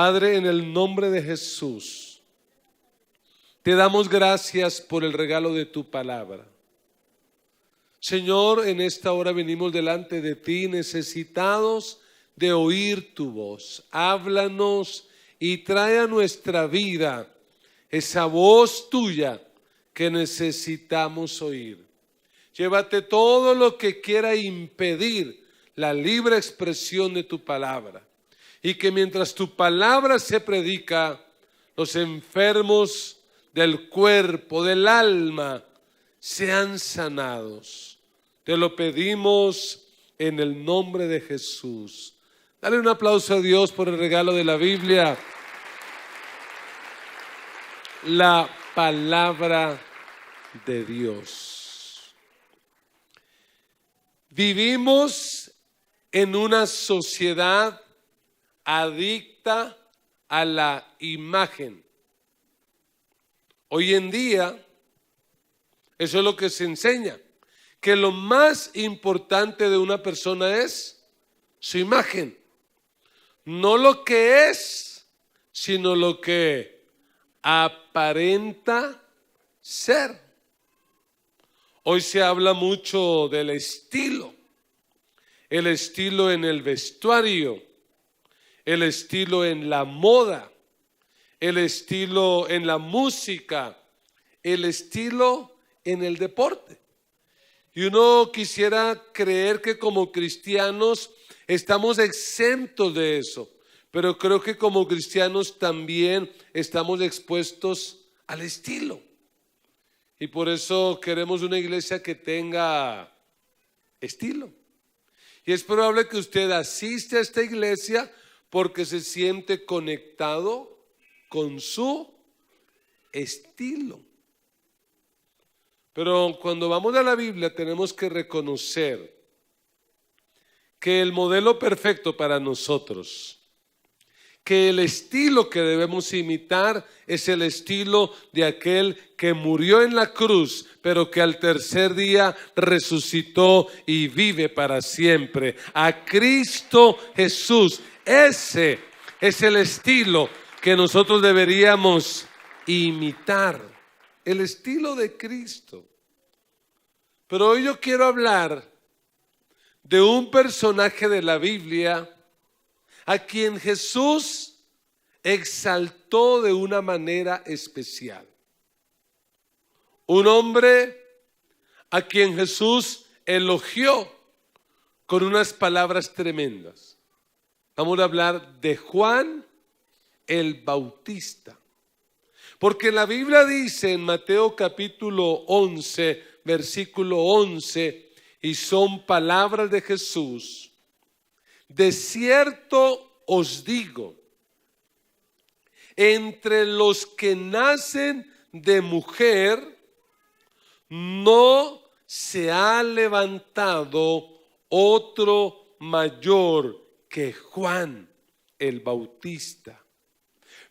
Padre, en el nombre de Jesús, te damos gracias por el regalo de tu palabra. Señor, en esta hora venimos delante de ti necesitados de oír tu voz. Háblanos y trae a nuestra vida esa voz tuya que necesitamos oír. Llévate todo lo que quiera impedir la libre expresión de tu palabra. Y que mientras tu palabra se predica, los enfermos del cuerpo, del alma, sean sanados. Te lo pedimos en el nombre de Jesús. Dale un aplauso a Dios por el regalo de la Biblia. La palabra de Dios. Vivimos en una sociedad adicta a la imagen. Hoy en día, eso es lo que se enseña, que lo más importante de una persona es su imagen. No lo que es, sino lo que aparenta ser. Hoy se habla mucho del estilo. El estilo en el vestuario, el estilo en la moda, el estilo en la música, el estilo en el deporte. Y uno quisiera creer que como cristianos estamos exentos de eso, pero creo que como cristianos también estamos expuestos al estilo. Y por eso queremos una iglesia que tenga estilo. Y es probable que usted asiste a esta iglesia porque se siente conectado con su estilo. Pero cuando vamos a la Biblia tenemos que reconocer que el modelo perfecto para nosotros, que el estilo que debemos imitar es el estilo de aquel que murió en la cruz, pero que al tercer día resucitó y vive para siempre. A Cristo Jesús. Ese es el estilo que nosotros deberíamos imitar. El estilo de Cristo. Pero hoy yo quiero hablar de un personaje de la Biblia a quien Jesús exaltó de una manera especial. Un hombre a quien Jesús elogió con unas palabras tremendas. Vamos a hablar de Juan el Bautista. Porque la Biblia dice en Mateo capítulo 11, versículo 11, y son palabras de Jesús: de cierto os digo, entre los que nacen de mujer no se ha levantado otro mayor que Juan el Bautista.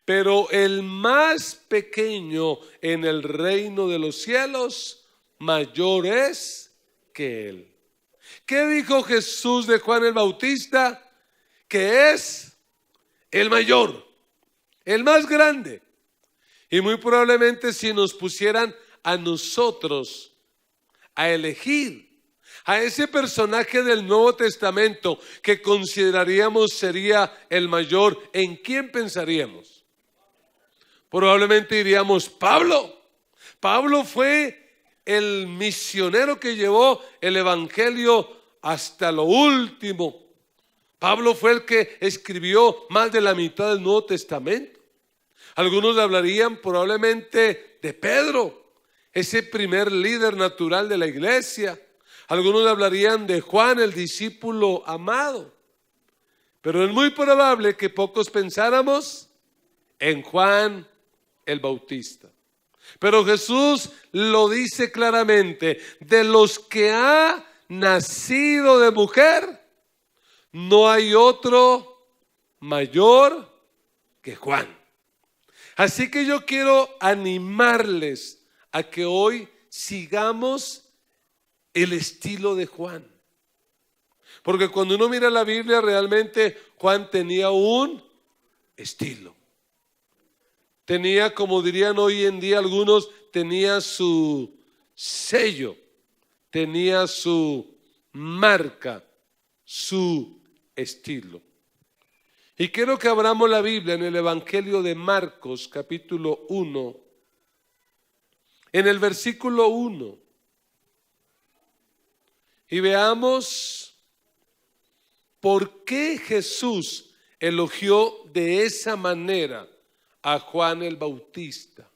Pero el más pequeño en el reino de los cielos, mayor es que él. ¿Qué dijo Jesús de Juan el Bautista? Que es el mayor, el más grande. Y muy probablemente si nos pusieran a nosotros a elegir a ese personaje del Nuevo Testamento que consideraríamos sería el mayor, ¿en quién pensaríamos? Probablemente diríamos Pablo. Pablo fue el misionero que llevó el evangelio hasta lo último. Pablo fue el que escribió más de la mitad del Nuevo Testamento. Algunos hablarían probablemente de Pedro, ese primer líder natural de la iglesia. Algunos hablarían de Juan, el discípulo amado. Pero es muy probable que pocos pensáramos en Juan el Bautista. Pero Jesús lo dice claramente: de los que ha nacido de mujer, no hay otro mayor que Juan. Así que yo quiero animarles a que hoy sigamos el estilo de Juan. Porque cuando uno mira la Biblia, realmente Juan tenía un estilo. Tenía, como dirían hoy en día algunos, tenía su sello, tenía su marca, su estilo. Y quiero que abramos la Biblia en el Evangelio de Marcos, capítulo 1, en el versículo 1. Y veamos por qué Jesús elogió de esa manera a Juan el Bautista.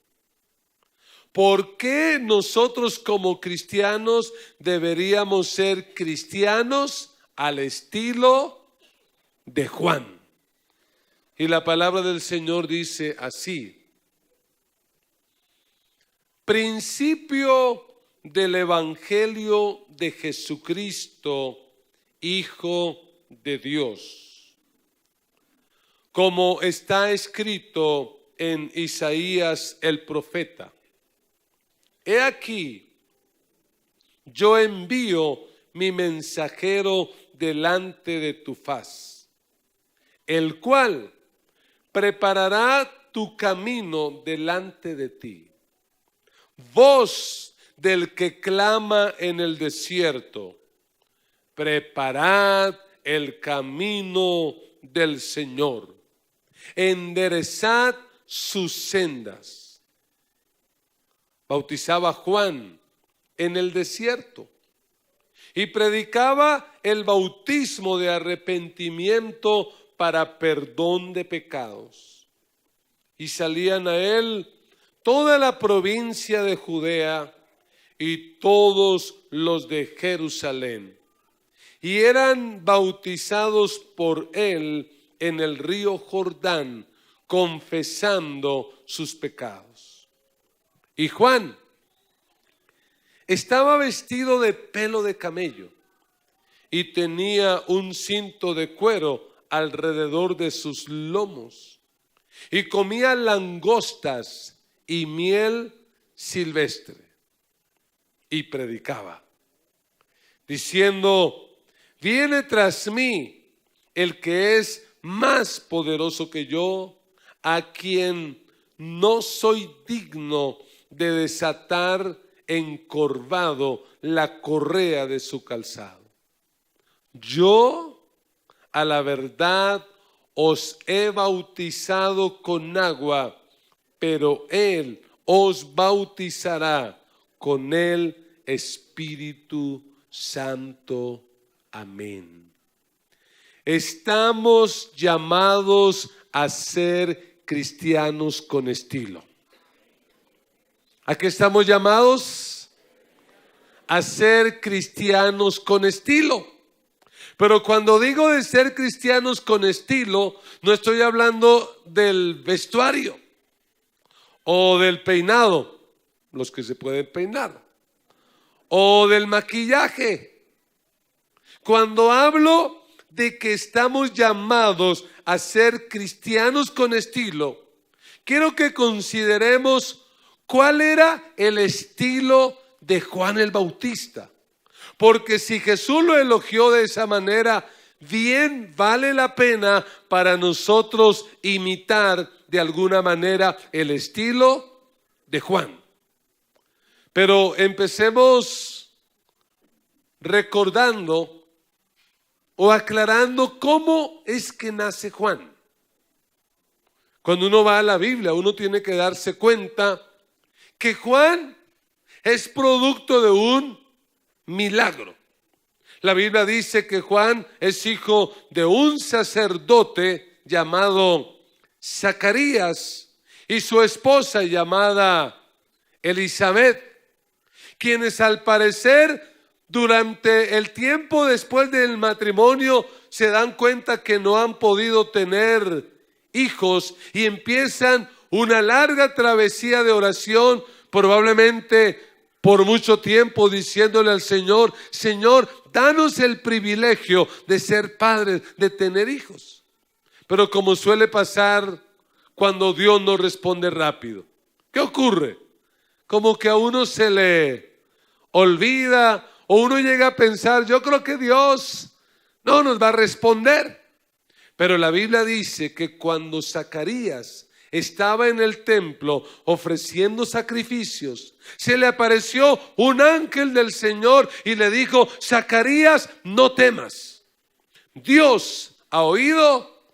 ¿Por qué nosotros como cristianos deberíamos ser cristianos al estilo de Juan? Y la palabra del Señor dice así: principio del Evangelio de Jesucristo, Hijo de Dios, como está escrito en Isaías el profeta. He aquí, yo envío mi mensajero delante de tu faz, el cual preparará tu camino delante de ti. Voz del que clama en el desierto, preparad el camino del Señor, enderezad sus sendas. Bautizaba Juan en el desierto y predicaba el bautismo de arrepentimiento para perdón de pecados. Y salían a él toda la provincia de Judea y todos los de Jerusalén, y eran bautizados por él en el río Jordán, confesando sus pecados. Y Juan estaba vestido de pelo de camello y tenía un cinto de cuero alrededor de sus lomos, y comía langostas y miel silvestre, y predicaba, diciendo: viene tras mí el que es más poderoso que yo, a quien no soy digno de desatar encorvado la correa de su calzado. Yo, a la verdad, os he bautizado con agua, pero él os bautizará con el Espíritu Santo. Amén. Estamos llamados a ser cristianos con estilo. ¿A qué estamos llamados? A ser cristianos con estilo. Pero cuando digo de ser cristianos con estilo, no estoy hablando del vestuario o del peinado, los que se pueden peinar, o del maquillaje. Cuando hablo de que estamos llamados a ser cristianos con estilo, quiero que consideremos cuál era el estilo de Juan el Bautista. Porque si Jesús lo elogió de esa manera, bien vale la pena para nosotros imitar de alguna manera el estilo de Juan. Pero empecemos recordando o aclarando cómo es que nace Juan. Cuando uno va a la Biblia, uno tiene que darse cuenta que Juan es producto de un milagro. La Biblia dice que Juan es hijo de un sacerdote llamado Zacarías y su esposa llamada Elizabeth, quienes al parecer durante el tiempo después del matrimonio se dan cuenta que no han podido tener hijos y empiezan una larga travesía de oración, probablemente por mucho tiempo, diciéndole al Señor: Señor, danos el privilegio de ser padres, de tener hijos. Pero como suele pasar cuando Dios no responde rápido, ¿qué ocurre? Como que a uno se le olvida o uno llega a pensar: yo creo que Dios no nos va a responder. Pero la Biblia dice que cuando Zacarías estaba en el templo ofreciendo sacrificios, se le apareció un ángel del Señor y le dijo: Zacarías, no temas. Dios ha oído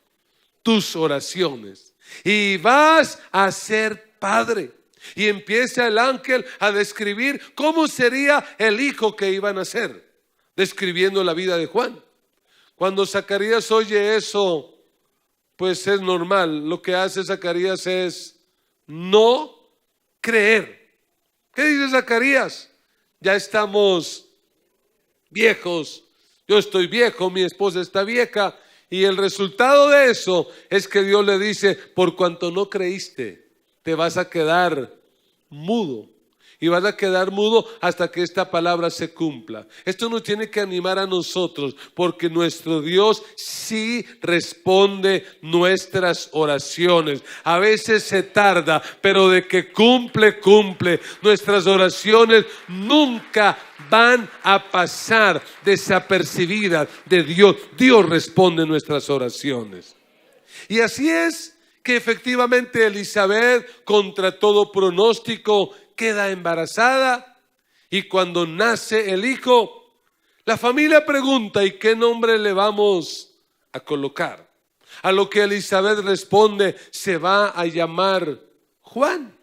tus oraciones y vas a ser padre. Y empieza el ángel a describir cómo sería el hijo que iban a ser, describiendo la vida de Juan. Cuando Zacarías oye eso, pues es normal. Lo que hace Zacarías es no creer. ¿Qué dice Zacarías? Ya estamos viejos. Yo estoy viejo, mi esposa está vieja. Y el resultado de eso es que Dios le dice: por cuanto no creíste, te vas a quedar mudo. Y vas a quedar mudo hasta que esta palabra se cumpla. Esto nos tiene que animar a nosotros, porque nuestro Dios sí responde nuestras oraciones. A veces se tarda, pero de que cumple, cumple. Nuestras oraciones nunca van a pasar desapercibidas de Dios. Dios responde nuestras oraciones. Y así es que efectivamente Elizabeth, contra todo pronóstico, queda embarazada, y cuando nace el hijo, la familia pregunta: ¿y qué nombre le vamos a colocar? A lo que Elizabeth responde: se va a llamar Juan.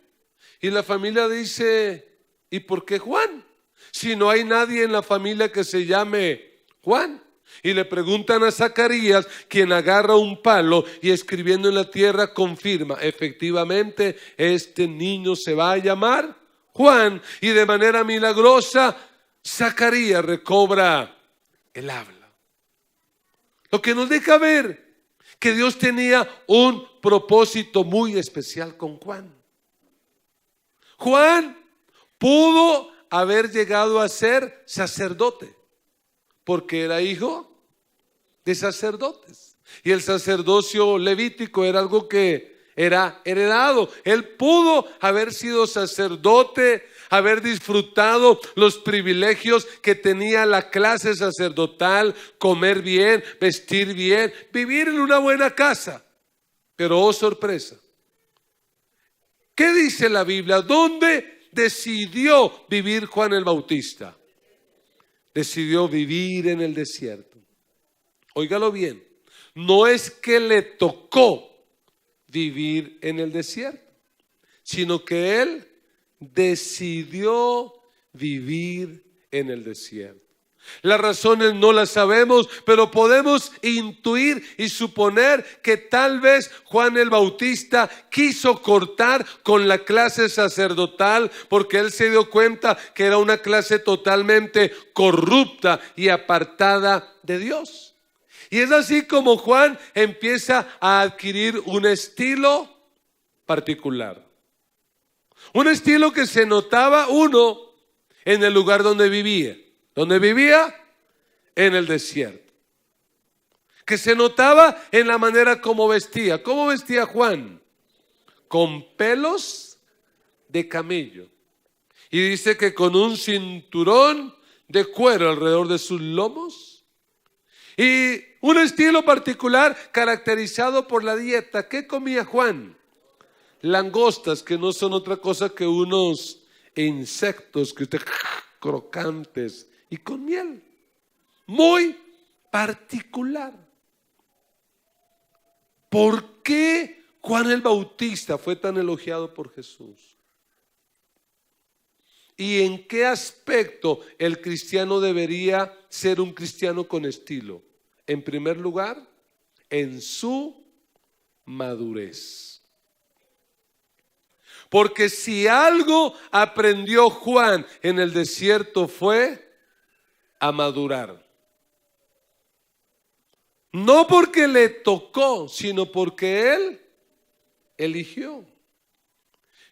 Y la familia dice: ¿y por qué Juan? Si no hay nadie en la familia que se llame Juan. Y le preguntan a Zacarías, quien agarra un palo y escribiendo en la tierra confirma: efectivamente este niño se va a llamar Juan. Y de manera milagrosa Zacarías recobra el habla. Lo que nos deja ver que Dios tenía un propósito muy especial con Juan. Juan pudo haber llegado a ser sacerdote, porque era hijo de sacerdotes. Y el sacerdocio levítico era algo que era heredado. Él pudo haber sido sacerdote, haber disfrutado los privilegios que tenía la clase sacerdotal: comer bien, vestir bien, vivir en una buena casa. Pero oh sorpresa, ¿qué dice la Biblia? ¿Dónde decidió vivir Juan el Bautista? Decidió vivir en el desierto. Óigalo bien, no es que le tocó vivir en el desierto, sino que él decidió vivir en el desierto. Las razones no las sabemos, pero podemos intuir y suponer que tal vez Juan el Bautista quiso cortar con la clase sacerdotal, porque él se dio cuenta que era una clase totalmente corrupta y apartada de Dios. Y es así como Juan empieza a adquirir un estilo particular. Un estilo que se notaba, uno, en el lugar donde vivía. ¿Dónde vivía? En el desierto. Que se notaba en la manera como vestía. ¿Cómo vestía Juan? Con pelos de camello. Y dice que con un cinturón de cuero alrededor de sus lomos. Y un estilo particular caracterizado por la dieta. ¿Qué comía Juan? Langostas, que no son otra cosa que unos insectos que usted crocantes y con miel. Muy particular. ¿Por qué Juan el Bautista fue tan elogiado por Jesús? ¿Y en qué aspecto el cristiano debería ser un cristiano con estilo? En primer lugar, en su madurez. Porque si algo aprendió Juan en el desierto fue a madurar. No porque le tocó, sino porque él eligió.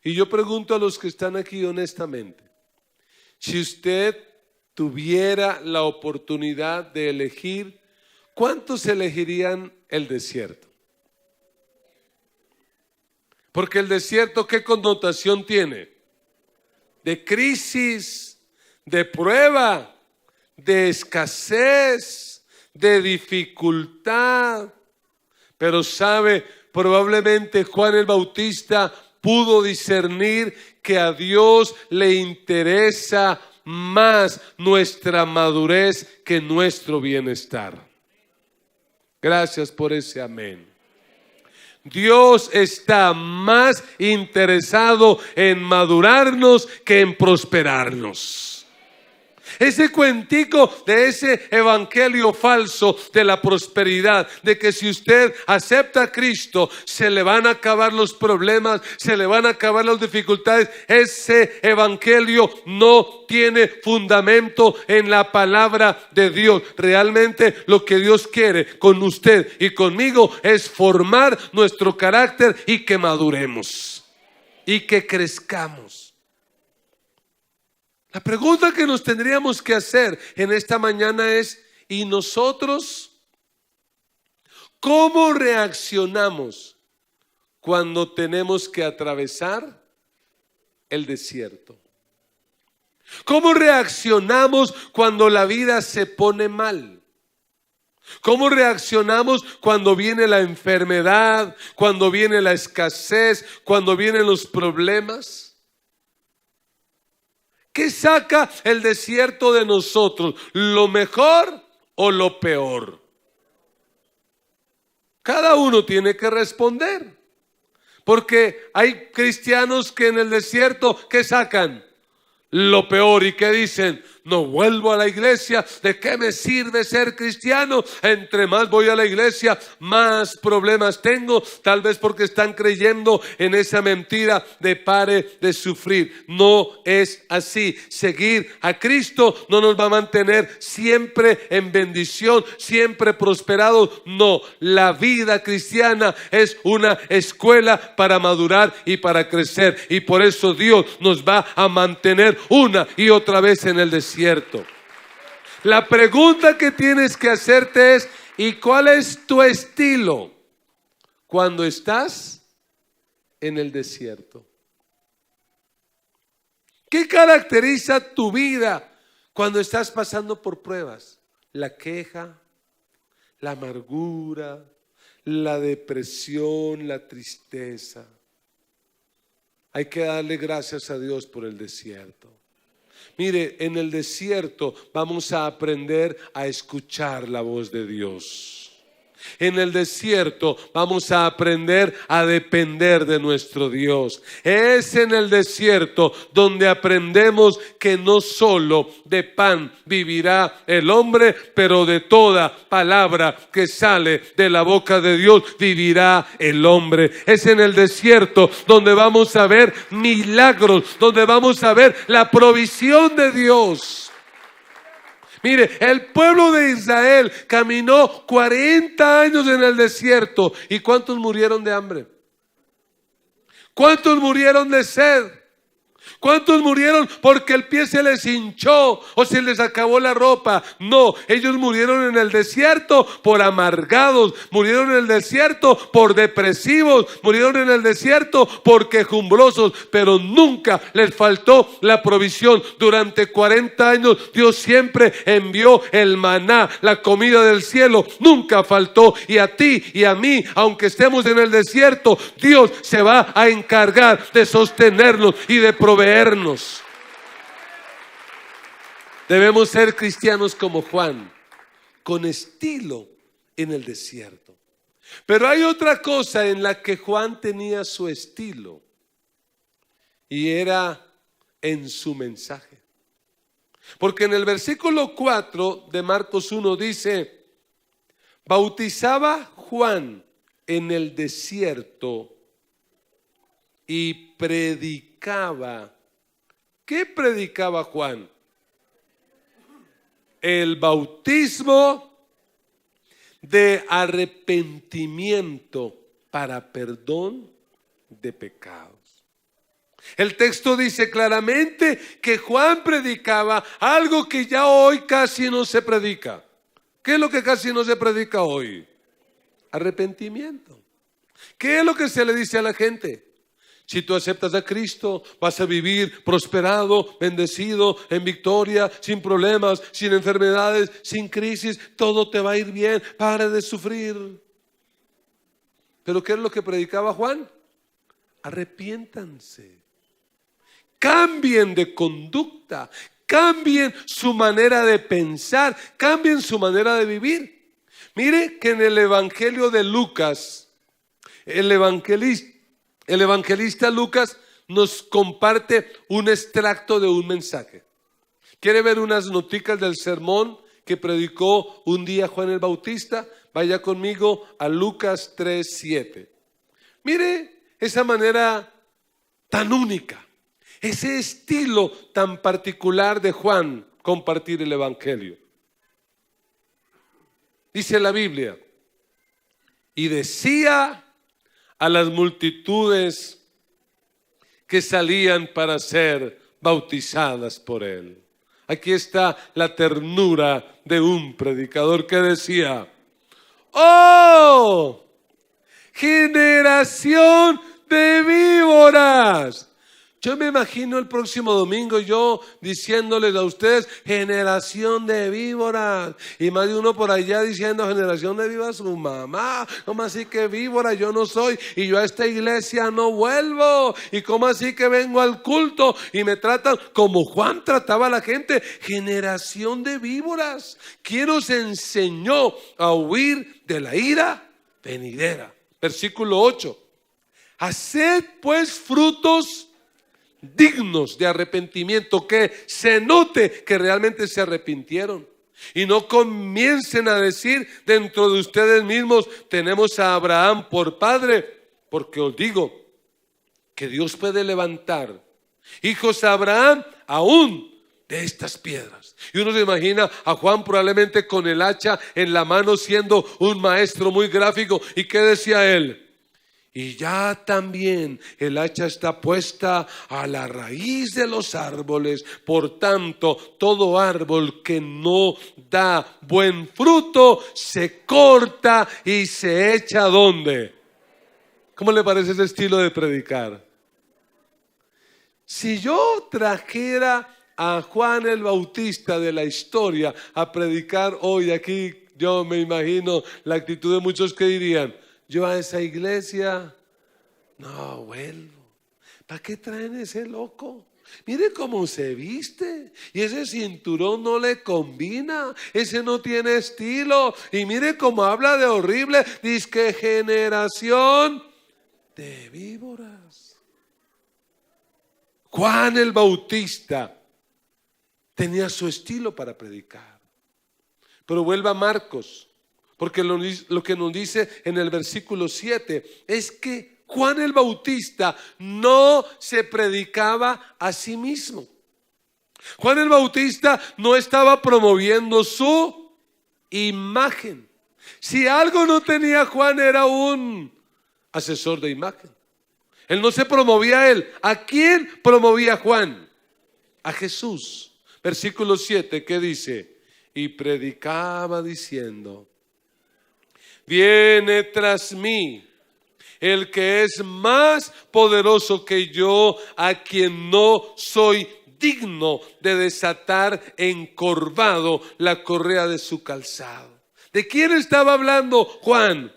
Y yo pregunto a los que están aquí honestamente: si usted tuviera la oportunidad de elegir, ¿cuántos elegirían el desierto? Porque el desierto, ¿qué connotación tiene? De crisis, de prueba, de escasez, de dificultad. Pero sabe, probablemente Juan el Bautista pudo discernir que a Dios le interesa más nuestra madurez que nuestro bienestar. Gracias por ese amén. Dios está más interesado en madurarnos que en prosperarnos. Ese cuentico de ese evangelio falso de la prosperidad, de que si usted acepta a Cristo, se le van a acabar los problemas, se le van a acabar las dificultades. Ese evangelio no tiene fundamento en la palabra de Dios. Realmente lo que Dios quiere con usted y conmigo es formar nuestro carácter y que maduremos y que crezcamos. La pregunta que nos tendríamos que hacer en esta mañana es: ¿y nosotros cómo reaccionamos cuando tenemos que atravesar el desierto? ¿Cómo reaccionamos cuando la vida se pone mal? ¿Cómo reaccionamos cuando viene la enfermedad, cuando viene la escasez, cuando vienen los problemas? ¿Qué saca el desierto de nosotros? ¿Lo mejor o lo peor? Cada uno tiene que responder. Porque hay cristianos que en el desierto, ¿qué sacan? Lo peor. ¿Y qué dicen? No vuelvo a la iglesia. ¿De qué me sirve ser cristiano? Entre más voy a la iglesia, más problemas tengo. Tal vez porque están creyendo en esa mentira de pare de sufrir. No es así. Seguir a Cristo no nos va a mantener siempre en bendición, siempre prosperados. No, la vida cristiana es una escuela para madurar y para crecer. Y por eso Dios nos va a mantener una y otra vez en el desierto. La pregunta que tienes que hacerte es: ¿y cuál es tu estilo cuando estás en el desierto? ¿Qué caracteriza tu vida cuando estás pasando por pruebas? La queja, la amargura, la depresión, la tristeza. Hay que darle gracias a Dios por el desierto. Mire, en el desierto vamos a aprender a escuchar la voz de Dios. En el desierto vamos a aprender a depender de nuestro Dios. Es en el desierto donde aprendemos que no solo de pan vivirá el hombre, pero de toda palabra que sale de la boca de Dios vivirá el hombre. Es en el desierto donde vamos a ver milagros, donde vamos a ver la provisión de Dios. Mire, el pueblo de Israel caminó 40 años en el desierto. ¿Y cuántos murieron de hambre? ¿Cuántos murieron de sed? ¿Cuántos murieron porque el pie se les hinchó o se les acabó la ropa? No, ellos murieron en el desierto por amargados, murieron en el desierto por depresivos, murieron en el desierto por quejumbrosos, pero nunca les faltó la provisión. Durante 40 años Dios siempre envió el maná, la comida del cielo, nunca faltó. Y a ti y a mí, aunque estemos en el desierto, Dios se va a encargar de sostenernos y de proveernos. Debemos ser cristianos como Juan, con estilo en el desierto. Pero hay otra cosa en la que Juan tenía su estilo, y era en su mensaje. Porque en el versículo 4 de Marcos 1 dice: bautizaba Juan en el desierto y predicaba. ¿Qué predicaba Juan? El bautismo de arrepentimiento para perdón de pecados. El texto dice claramente que Juan predicaba algo que ya hoy casi no se predica. ¿Qué es lo que casi no se predica hoy? Arrepentimiento. ¿Qué es lo que se le dice a la gente? Si tú aceptas a Cristo, vas a vivir prosperado, bendecido, en victoria, sin problemas, sin enfermedades, sin crisis. Todo te va a ir bien. Pare de sufrir. Pero ¿qué es lo que predicaba Juan? Arrepiéntanse, cambien de conducta, cambien su manera de pensar, cambien su manera de vivir. Mire que en el Evangelio de Lucas, el evangelista Lucas nos comparte un extracto de un mensaje. ¿Quiere ver unas noticas del sermón que predicó un día Juan el Bautista? Vaya conmigo a Lucas 3:7. Mire esa manera tan única, ese estilo tan particular de Juan compartir el evangelio. Dice la Biblia: y decía a las multitudes que salían para ser bautizadas por él. Aquí está la ternura de un predicador que decía: ¡oh, generación de víboras! Yo me imagino el próximo domingo yo diciéndoles a ustedes: generación de víboras. Y más de uno por allá diciendo: generación de víboras, su mamá. ¿Cómo así que víbora? Yo no soy. Y yo a esta iglesia no vuelvo. ¿Y cómo así que vengo al culto y me tratan como Juan trataba a la gente? Generación de víboras. ¿Quién os enseñó a huir de la ira venidera? Versículo 8. Haced pues frutos dignos de arrepentimiento, que se note que realmente se arrepintieron. Y no comiencen a decir dentro de ustedes mismos: tenemos a Abraham por padre, porque os digo que Dios puede levantar hijos a Abraham aún de estas piedras. Y uno se imagina a Juan probablemente con el hacha en la mano, siendo un maestro muy gráfico. ¿Y qué decía él? Y ya también el hacha está puesta a la raíz de los árboles. Por tanto, todo árbol que no da buen fruto se corta y se echa ¿a dónde? ¿Cómo le parece ese estilo de predicar? Si yo trajera a Juan el Bautista de la historia a predicar hoy aquí, yo me imagino la actitud de muchos que dirían: yo a esa iglesia no vuelvo. ¿Para qué traen ese loco? Mire cómo se viste, y ese cinturón no le combina, ese no tiene estilo, y mire cómo habla de horrible. Dice que generación de víboras. Juan el Bautista tenía su estilo para predicar. Pero vuelva a Marcos, porque lo que nos dice en el versículo 7 es que Juan el Bautista no se predicaba a sí mismo. Juan el Bautista no estaba promoviendo su imagen. Si algo no tenía Juan, era un asesor de imagen. Él no se promovía a él. ¿A quién promovía Juan? A Jesús. Versículo 7, ¿qué dice? Y predicaba diciendo: viene tras mí el que es más poderoso que yo, a quien no soy digno de desatar encorvado la correa de su calzado. ¿De quién estaba hablando Juan?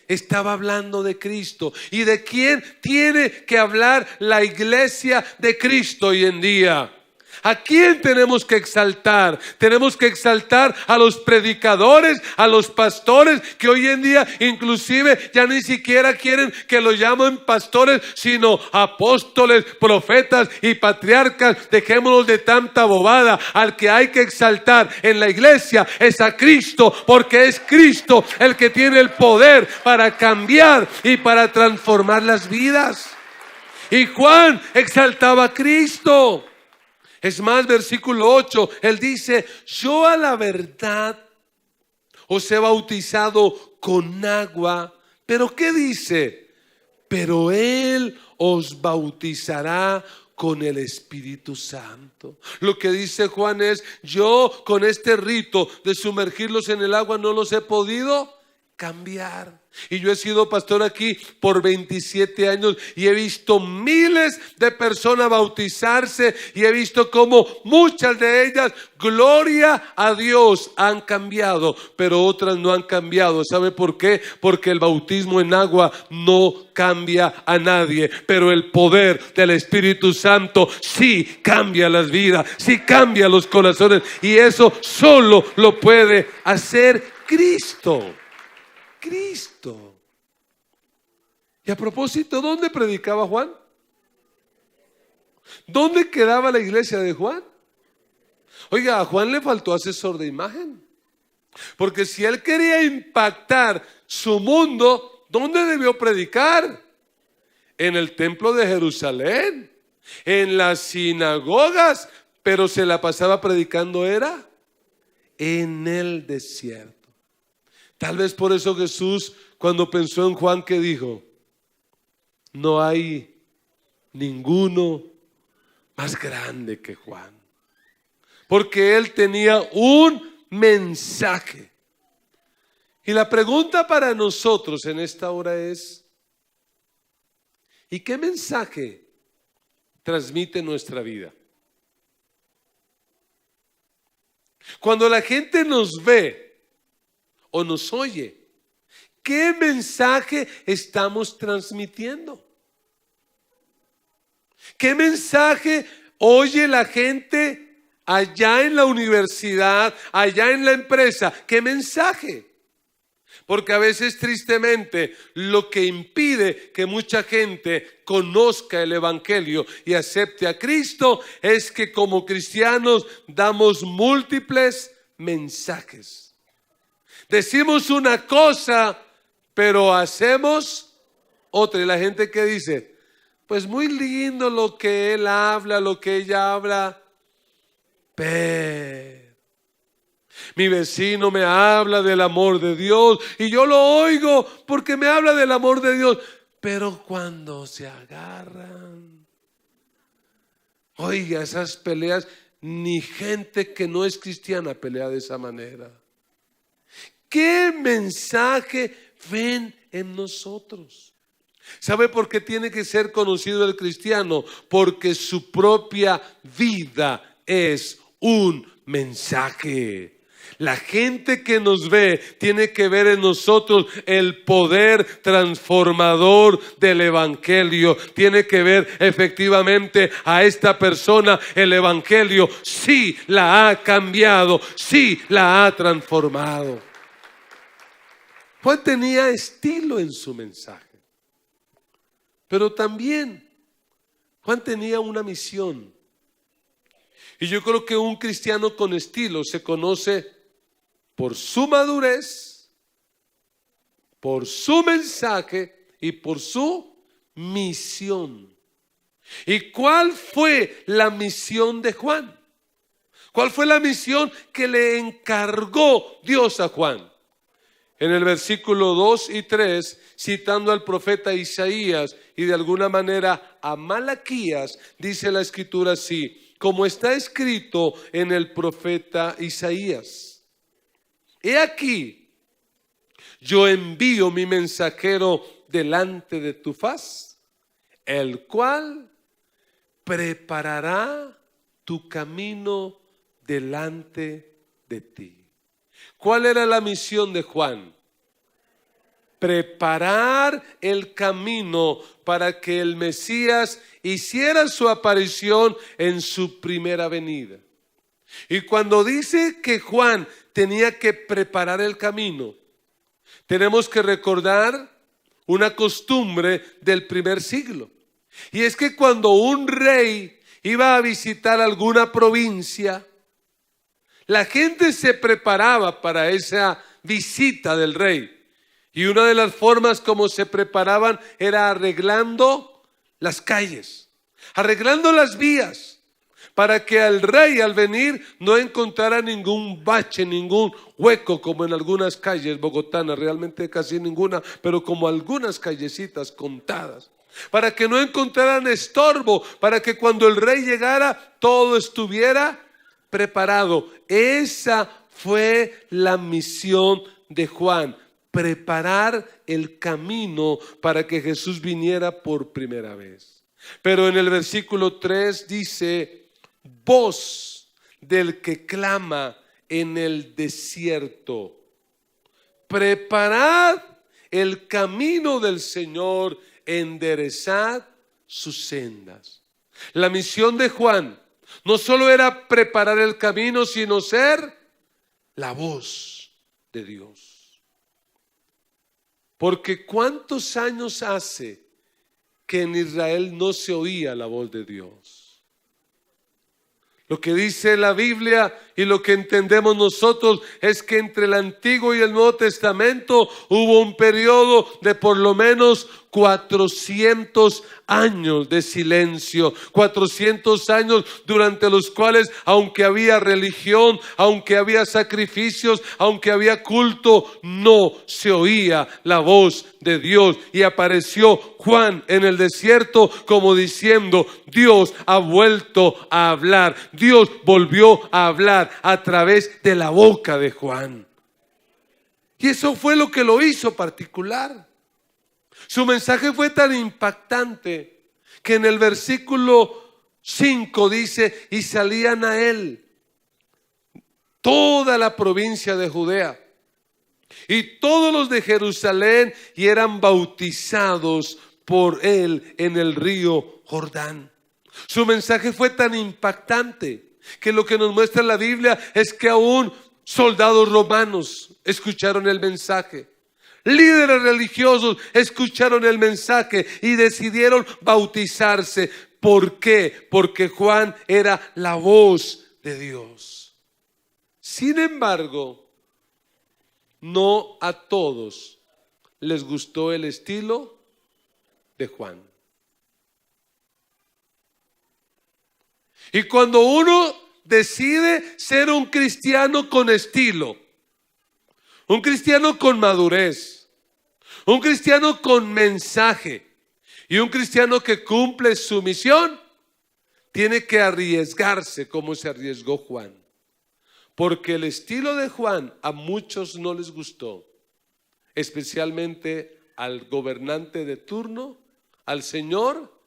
Estaba hablando de Cristo. ¿Y de quién tiene que hablar la iglesia de Cristo hoy en día? ¿A quién tenemos que exaltar? Tenemos que exaltar a los predicadores, a los pastores, que hoy en día inclusive ya ni siquiera quieren que los llamen pastores, sino apóstoles, profetas y patriarcas. Dejémonos de tanta bobada. Al que hay que exaltar en la iglesia es a Cristo, porque es Cristo el que tiene el poder para cambiar y para transformar las vidas. Y Juan exaltaba a Cristo. Es más, versículo 8, él dice: yo a la verdad os he bautizado con agua. ¿Pero qué dice? Pero él os bautizará con el Espíritu Santo. Lo que dice Juan es: yo con este rito de sumergirlos en el agua no los he podido cambiar. Y yo he sido pastor aquí por 27 años y he visto miles de personas bautizarse y he visto cómo muchas de ellas, gloria a Dios, han cambiado, pero otras no han cambiado. ¿Sabe por qué? Porque el bautismo en agua no cambia a nadie, pero el poder del Espíritu Santo sí cambia las vidas, sí cambia los corazones, y eso solo lo puede hacer Cristo. Cristo. Y a propósito, ¿dónde predicaba Juan? ¿Dónde quedaba la iglesia de Juan? Oiga, a Juan le faltó asesor de imagen. Porque si él quería impactar su mundo, ¿dónde debió predicar? En el templo de Jerusalén, en las sinagogas, pero se la pasaba predicando era en el desierto. Tal vez por eso Jesús, cuando pensó en Juan, ¿qué dijo? No hay ninguno más grande que Juan. Porque él tenía un mensaje. Y la pregunta para nosotros en esta hora es, ¿y qué mensaje transmite nuestra vida? Cuando la gente nos ve o nos oye, ¿qué mensaje estamos transmitiendo? ¿Qué mensaje oye la gente allá en la universidad, allá en la empresa? ¿Qué mensaje? Porque a veces, tristemente, lo que impide que mucha gente conozca el Evangelio y acepte a Cristo es que como cristianos damos múltiples mensajes. Decimos una cosa, pero hacemos otra. Y la gente que dice, pues muy lindo lo que él habla, lo que ella habla, pero mi vecino me habla del amor de Dios y yo lo oigo porque me habla del amor de Dios. Pero cuando se agarran, oiga, esas peleas, ni gente que no es cristiana pelea de esa manera. ¿Qué mensaje ven en nosotros? ¿Sabe por qué tiene que ser conocido el cristiano? Porque su propia vida es un mensaje. La gente que nos ve tiene que ver en nosotros el poder transformador del Evangelio. Tiene que ver efectivamente a esta persona. El Evangelio sí la ha cambiado, sí la ha transformado. Juan tenía estilo en su mensaje, pero también Juan tenía una misión. Y yo creo que un cristiano con estilo se conoce por su madurez, por su mensaje y por su misión. ¿Y cuál fue la misión de Juan? ¿Cuál fue la misión que le encargó Dios a Juan? En el versículo 2 y 3, citando al profeta Isaías y de alguna manera a Malaquías, dice la escritura así, como está escrito en el profeta Isaías: he aquí, yo envío mi mensajero delante de tu faz, el cual preparará tu camino delante de ti. ¿Cuál era la misión de Juan? Preparar el camino para que el Mesías hiciera su aparición en su primera venida. Y cuando dice que Juan tenía que preparar el camino, tenemos que recordar una costumbre del primer siglo. Y es que cuando un rey iba a visitar alguna provincia, la gente se preparaba para esa visita del rey. Y una de las formas como se preparaban era arreglando las calles, arreglando las vías, para que al rey al venir no encontrara ningún bache, ningún hueco, como en algunas calles bogotanas, realmente casi ninguna, pero como algunas callecitas contadas, para que no encontraran estorbo, para que cuando el rey llegara todo estuviera preparado. Esa fue la misión de Juan: preparar el camino para que Jesús viniera por primera vez. Pero en el versículo 3 dice: voz del que clama en el desierto, preparad el camino del Señor, enderezad sus sendas. La misión de Juan no solo era preparar el camino, sino ser la voz de Dios. Porque ¿cuántos años hace que en Israel no se oía la voz de Dios? Lo que dice la Biblia y lo que entendemos nosotros es que entre el Antiguo y el Nuevo Testamento hubo un periodo de por lo menos 400 años de silencio, 400 años durante los cuales, aunque había religión, aunque había sacrificios, aunque había culto, no se oía la voz de Dios. Y apareció Juan en el desierto como diciendo: Dios ha vuelto a hablar, Dios volvió a hablar a través de la boca de Juan. Y eso fue lo que lo hizo particular. Su mensaje fue tan impactante que en el versículo 5 dice: y salían a él toda la provincia de Judea y todos los de Jerusalén, y eran bautizados por él en el río Jordán. Su mensaje fue tan impactante que lo que nos muestra la Biblia es que aún soldados romanos escucharon el mensaje. Líderes religiosos escucharon el mensaje y decidieron bautizarse. ¿Por qué? Porque Juan era la voz de Dios. Sin embargo, no a todos les gustó el estilo de Juan. Y cuando uno decide ser un cristiano con estilo, un cristiano con madurez, un cristiano con mensaje y un cristiano que cumple su misión, tiene que arriesgarse como se arriesgó Juan. Porque el estilo de Juan a muchos no les gustó, especialmente al gobernante de turno, al señor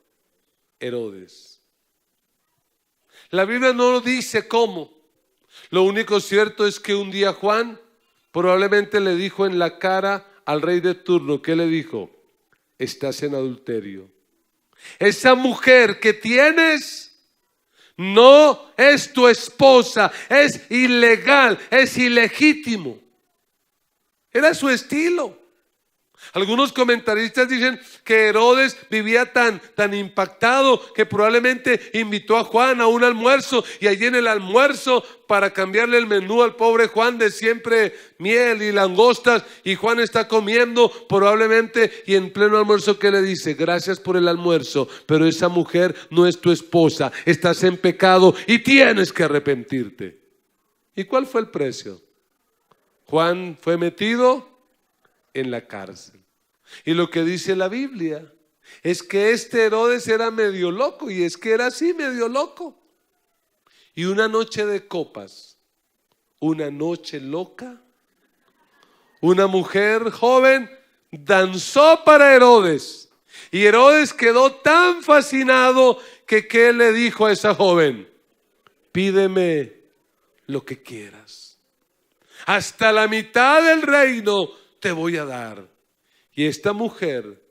Herodes. La Biblia no lo dice cómo. Lo único cierto es que un día Juan probablemente le dijo en la cara al rey de turno. ¿Qué le dijo? Estás en adulterio. Esa mujer que tienes no es tu esposa, es ilegal, es ilegítimo. Era su estilo. Algunos comentaristas dicen que Herodes vivía tan impactado que probablemente invitó a Juan a un almuerzo, y allí en el almuerzo, para cambiarle el menú al pobre Juan de siempre miel y langostas, y Juan está comiendo probablemente, y en pleno almuerzo, ¿qué le dice? Gracias por el almuerzo, pero esa mujer no es tu esposa, estás en pecado y tienes que arrepentirte. ¿Y cuál fue el precio? Juan fue metido en la cárcel. Y lo que dice la Biblia es que este Herodes era medio loco, y es que era así, medio loco. Y una noche de copas, una noche loca, una mujer joven danzó para Herodes, y Herodes quedó tan fascinado que ¿qué le dijo a esa joven? Pídeme lo que quieras, hasta la mitad del reino te voy a dar. Y esta mujer,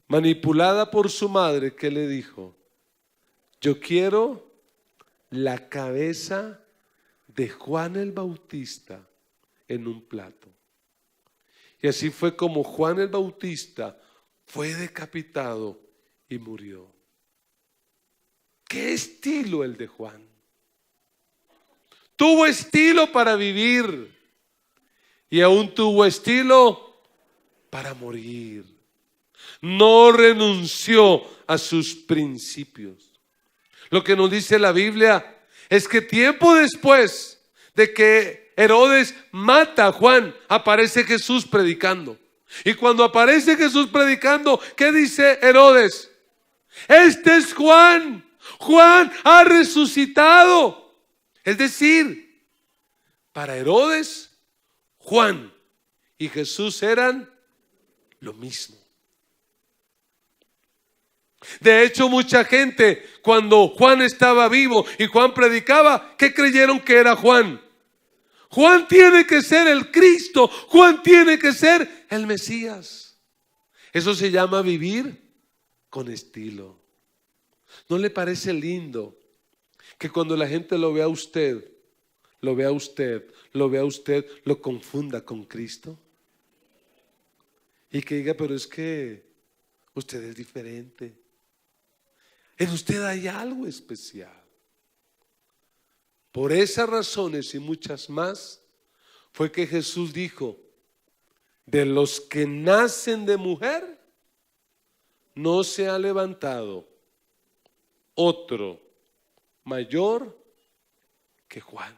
manipulada por su madre, ¿qué le dijo? Yo quiero la cabeza de Juan el Bautista en un plato. Y así fue como Juan el Bautista fue decapitado y murió. ¿Qué estilo el de Juan? Tuvo estilo para vivir. Y aún tuvo estilo para morir. No renunció a sus principios. Lo que nos dice la Biblia es que tiempo después de que Herodes mata a Juan, aparece Jesús predicando. Y cuando aparece Jesús predicando, ¿qué dice Herodes? Este es Juan. Juan ha resucitado. Es decir, para Herodes, Juan y Jesús eran lo mismo. De hecho, mucha gente, cuando Juan estaba vivo y Juan predicaba, ¿qué creyeron que era Juan? Juan tiene que ser el Cristo, Juan tiene que ser el Mesías. Eso se llama vivir con estilo. ¿No le parece lindo que cuando la gente lo vea a usted, lo vea a usted, lo vea a usted, lo confunda con Cristo? Y que diga, pero es que usted es diferente. En usted hay algo especial. Por esas razones y muchas más, fue que Jesús dijo, de los que nacen de mujer, no se ha levantado otro mayor que Juan.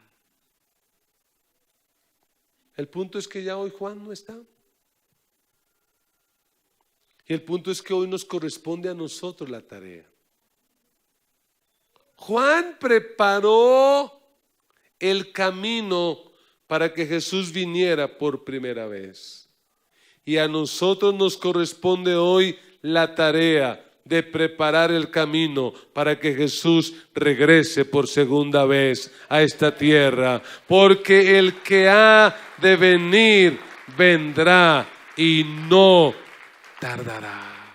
El punto es que ya hoy Juan no está. Y el punto es que hoy nos corresponde a nosotros la tarea. Juan preparó el camino para que Jesús viniera por primera vez. Y a nosotros nos corresponde hoy la tarea de preparar el camino para que Jesús regrese por segunda vez a esta tierra. Porque el que ha de venir, vendrá y no tardará.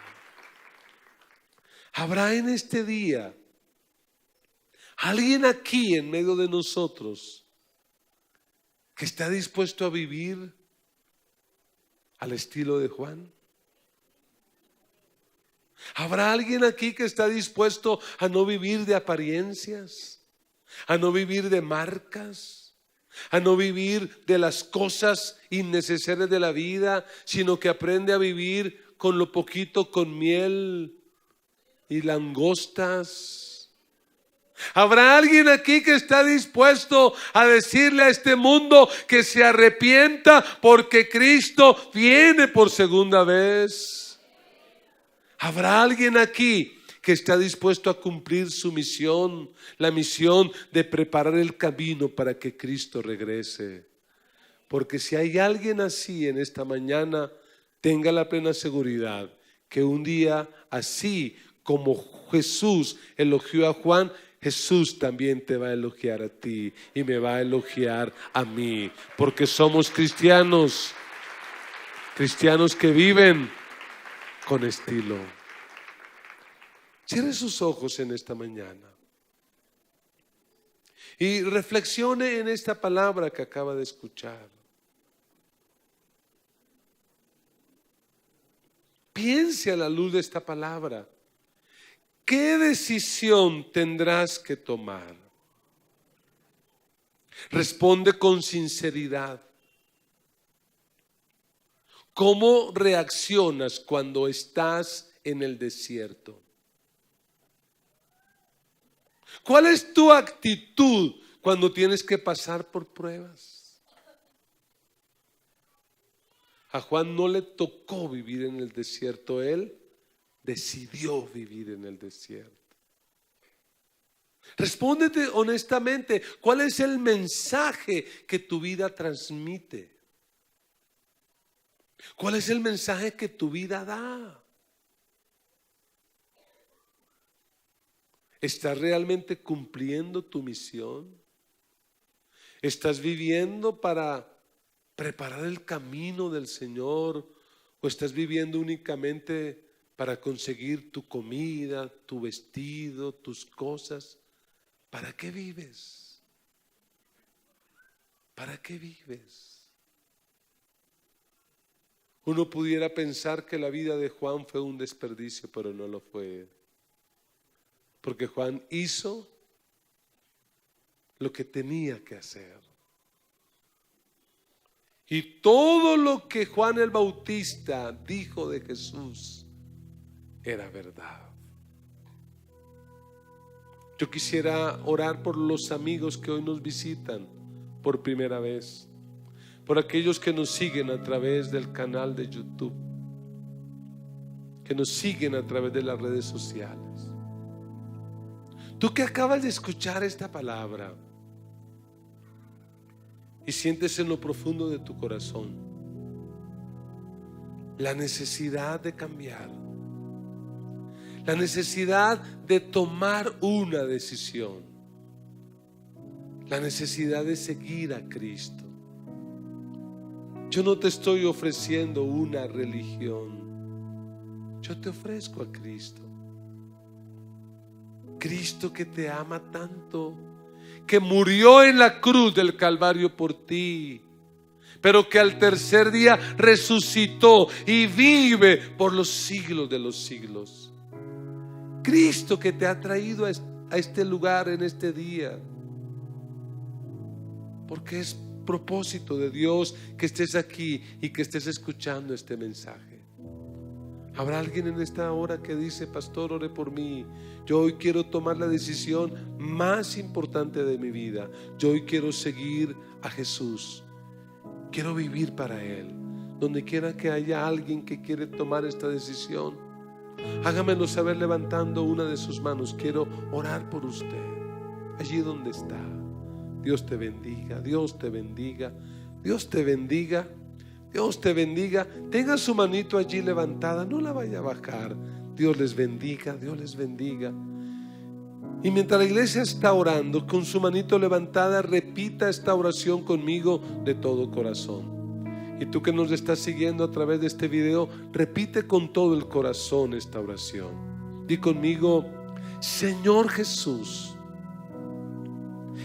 Habrá en este día alguien aquí en medio de nosotros que está dispuesto a vivir al estilo de Juan. ¿Habrá alguien aquí que está dispuesto a no vivir de apariencias, a no vivir de marcas, a no vivir de las cosas innecesarias de la vida, sino que aprende a vivir con lo poquito, con miel y langostas? ¿Habrá alguien aquí que está dispuesto a decirle a este mundo que se arrepienta porque Cristo viene por segunda vez? ¿Habrá alguien aquí que está dispuesto a cumplir su misión, la misión de preparar el camino para que Cristo regrese? Porque si hay alguien así en esta mañana, tenga la plena seguridad que un día así como Jesús elogió a Juan, Jesús también te va a elogiar a ti y me va a elogiar a mí, porque somos cristianos que viven con estilo. Cierre sus ojos en esta mañana y reflexione en esta palabra que acaba de escuchar. Piense a la luz de esta palabra. ¿Qué decisión tendrás que tomar? Responde con sinceridad. ¿Cómo reaccionas cuando estás en el desierto? ¿Cuál es tu actitud cuando tienes que pasar por pruebas? A Juan no le tocó vivir en el desierto, él decidió vivir en el desierto. Respóndete honestamente, ¿cuál es el mensaje que tu vida transmite? ¿Cuál es el mensaje que tu vida da? ¿Estás realmente cumpliendo tu misión? ¿Estás viviendo para preparar el camino del Señor? ¿O estás viviendo únicamente para conseguir tu comida, tu vestido, tus cosas? ¿Para qué vives? ¿Para qué vives? Uno pudiera pensar que la vida de Juan fue un desperdicio, pero no lo fue. Porque Juan hizo lo que tenía que hacer. Y todo lo que Juan el Bautista dijo de Jesús era verdad. Yo quisiera orar por los amigos que hoy nos visitan por primera vez, por aquellos que nos siguen a través del canal de YouTube, que nos siguen a través de las redes sociales. Tú que acabas de escuchar esta palabra y sientes en lo profundo de tu corazón la necesidad de cambiar, la necesidad de tomar una decisión, la necesidad de seguir a Cristo. Yo no te estoy ofreciendo una religión, yo te ofrezco a Cristo. Cristo que te ama tanto, que murió en la cruz del Calvario por ti, pero que al tercer día resucitó y vive por los siglos de los siglos. Cristo que te ha traído a este lugar en este día, porque es propósito de Dios que estés aquí y que estés escuchando este mensaje. Habrá alguien en esta hora que dice: pastor, ore por mí. Yo hoy quiero tomar la decisión más importante de mi vida. Yo hoy quiero seguir a Jesús. Quiero vivir para Él. Donde quiera que haya alguien que quiere tomar esta decisión, hágamelo saber levantando una de sus manos. Quiero orar por usted, allí donde está. Dios te bendiga, Dios te bendiga, Dios te bendiga, Dios te bendiga. Tenga su manito allí levantada, no la vaya a bajar. Dios les bendiga, Dios les bendiga. Y mientras la iglesia está orando, con su manito levantada, repita esta oración conmigo de todo corazón. Y tú que nos estás siguiendo a través de este video, repite con todo el corazón esta oración. Di conmigo: Señor Jesús,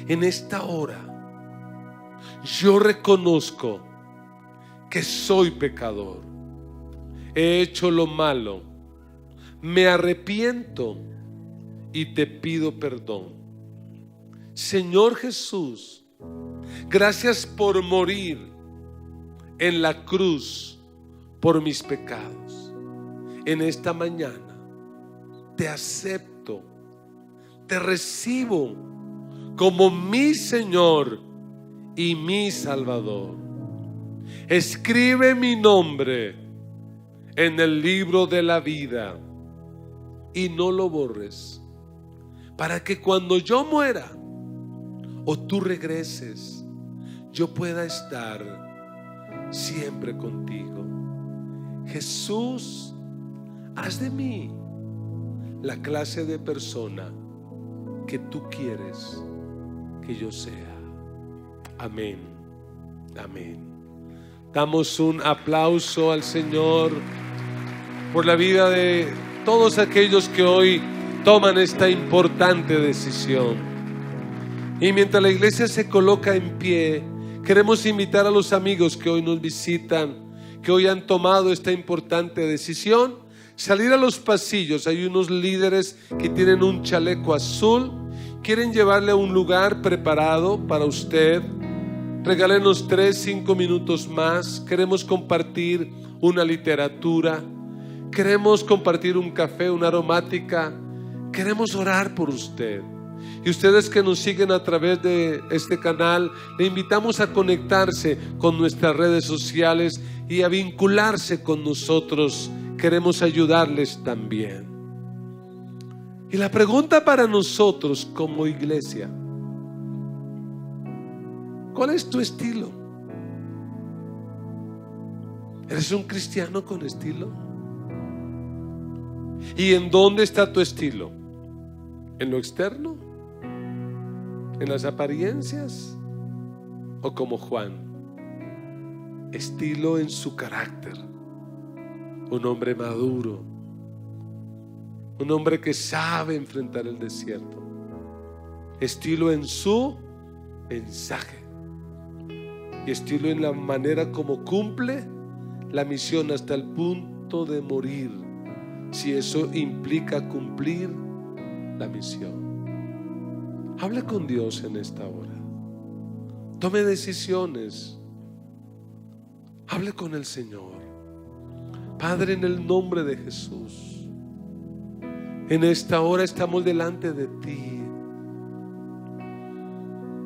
en esta hora yo reconozco que soy pecador, he hecho lo malo, me arrepiento y te pido perdón. Señor Jesús, gracias por morir en la cruz por mis pecados. En esta mañana te acepto, te recibo como mi Señor y mi Salvador. Escribe mi nombre en el libro de la vida y no lo borres, para que cuando yo muera o tú regreses, yo pueda estar siempre contigo. Jesús, haz de mí la clase de persona que tú quieres que yo sea. Amén, amén. Damos un aplauso al Señor por la vida de todos aquellos que hoy toman esta importante decisión. Y mientras la iglesia se coloca en pie, queremos invitar a los amigos que hoy nos visitan, que hoy han tomado esta importante decisión, salir a los pasillos. Hay unos líderes que tienen un chaleco azul, quieren llevarle a un lugar preparado para usted. Regálenos 3-5 minutos más. Queremos compartir una literatura, queremos compartir un café, una aromática, queremos orar por usted. Y ustedes que nos siguen a través de este canal, le invitamos a conectarse con nuestras redes sociales y a vincularse con nosotros. Queremos ayudarles también. Y la pregunta para nosotros como iglesia: ¿cuál es tu estilo? ¿Eres un cristiano con estilo? ¿Y en dónde está tu estilo? ¿En lo externo? ¿En las apariencias? ¿O como Juan? Estilo en su carácter. Un hombre maduro, un hombre que sabe enfrentar el desierto. Estilo en su mensaje y estilo en la manera como cumple la misión hasta el punto de morir, si eso implica cumplir la misión. Hable con Dios en esta hora, tome decisiones, hable con el Señor. Padre, en el nombre de Jesús, en esta hora estamos delante de ti.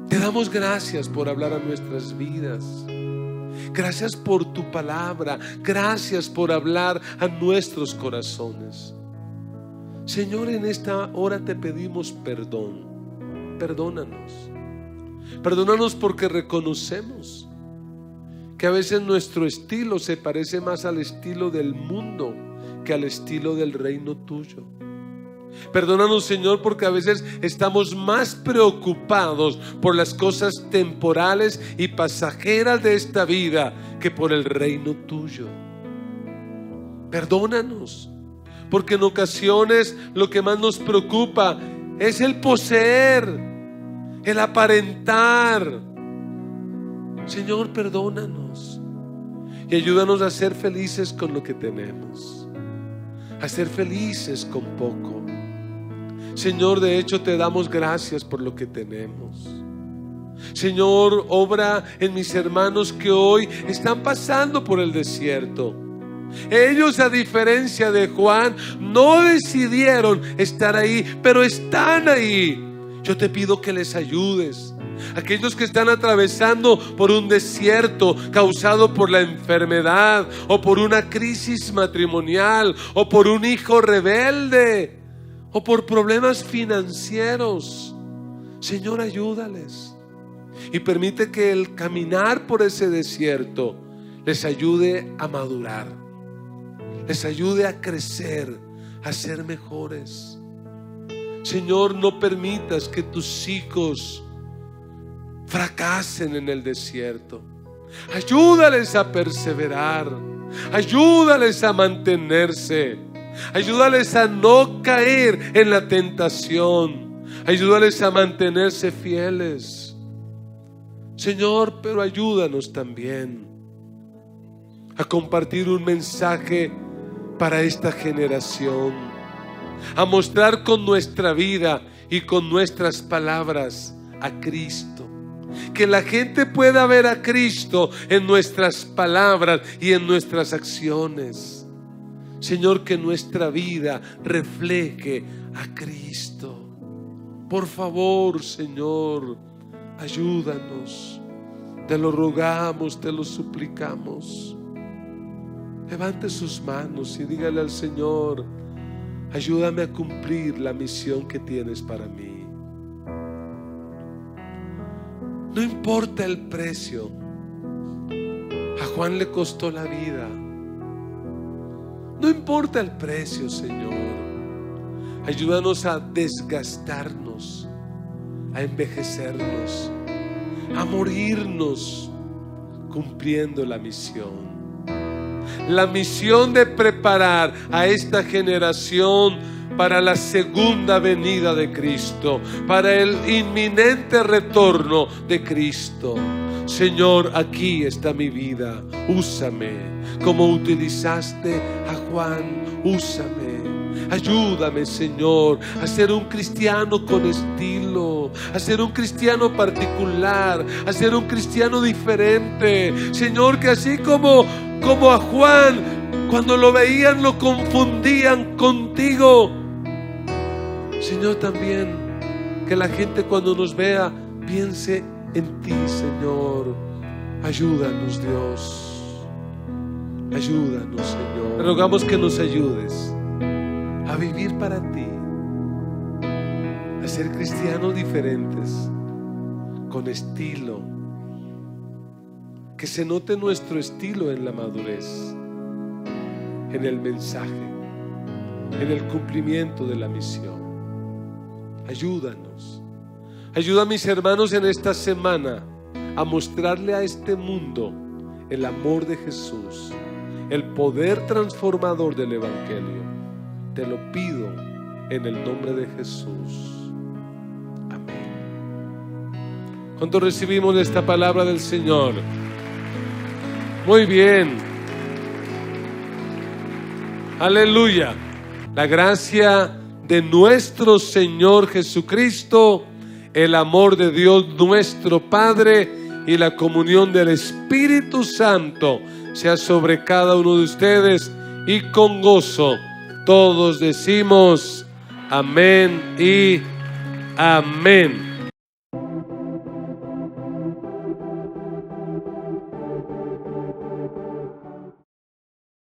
Te damos gracias por hablar a nuestras vidas. Gracias por tu palabra. Gracias por hablar a nuestros corazones. Señor, en esta hora te pedimos perdón. Perdónanos. Perdónanos porque reconocemos que a veces nuestro estilo se parece más al estilo del mundo que al estilo del reino tuyo. Perdónanos, Señor, porque a veces estamos más preocupados por las cosas temporales y pasajeras de esta vida que por el reino tuyo. Perdónanos, porque en ocasiones lo que más nos preocupa es el poseer, el aparentar. Señor, perdónanos y ayúdanos a ser felices con lo que tenemos, a ser felices con poco. Señor, de hecho te damos gracias por lo que tenemos. Señor, obra en mis hermanos que hoy están pasando por el desierto. Ellos, a diferencia de Juan, no decidieron estar ahí, pero están ahí. Yo te pido que les ayudes. Aquellos que están atravesando por un desierto causado por la enfermedad, o por una crisis matrimonial, o por un hijo rebelde, o por problemas financieros, Señor, ayúdales y permite que el caminar por ese desierto les ayude a madurar, les ayude a crecer, a ser mejores. Señor, no permitas que tus hijos fracasen en el desierto. Ayúdales a perseverar, ayúdales a mantenerse, ayúdales a no caer en la tentación, ayúdales a mantenerse fieles. Señor, pero ayúdanos también a compartir un mensaje para esta generación, a mostrar con nuestra vida y con nuestras palabras a Cristo. Que la gente pueda ver a Cristo en nuestras palabras y en nuestras acciones. Señor, que nuestra vida refleje a Cristo. Por favor, Señor, ayúdanos. Te lo rogamos, te lo suplicamos. Levante sus manos y dígale al Señor: ayúdame a cumplir la misión que tienes para mí. No importa el precio. A Juan le costó la vida. No importa el precio, Señor. Ayúdanos a desgastarnos, a envejecernos, a morirnos cumpliendo la misión. La misión de preparar a esta generación para la segunda venida de Cristo, para el inminente retorno de Cristo. Señor, aquí está mi vida. Úsame como utilizaste a Juan. Úsame. Ayúdame, Señor, a ser un cristiano con estilo, a ser un cristiano particular, a ser un cristiano diferente. Señor, que así como a Juan, cuando lo veían lo confundían contigo. Señor, también que la gente cuando nos vea piense en ti, Señor. Ayúdanos, Dios. Ayúdanos, Señor. Te rogamos que nos ayudes a vivir para ti, a ser cristianos diferentes, con estilo. Que se note nuestro estilo en la madurez, en el mensaje, en el cumplimiento de la misión. Ayúdanos. Ayuda a mis hermanos en esta semana a mostrarle a este mundo el amor de Jesús, el poder transformador del Evangelio. Te lo pido en el nombre de Jesús. Amén. ¿Cuánto recibimos esta palabra del Señor? Muy bien. Aleluya. La gracia de nuestro Señor Jesucristo, el amor de Dios nuestro Padre y la comunión del Espíritu Santo sea sobre cada uno de ustedes, y con gozo todos decimos amén y amén.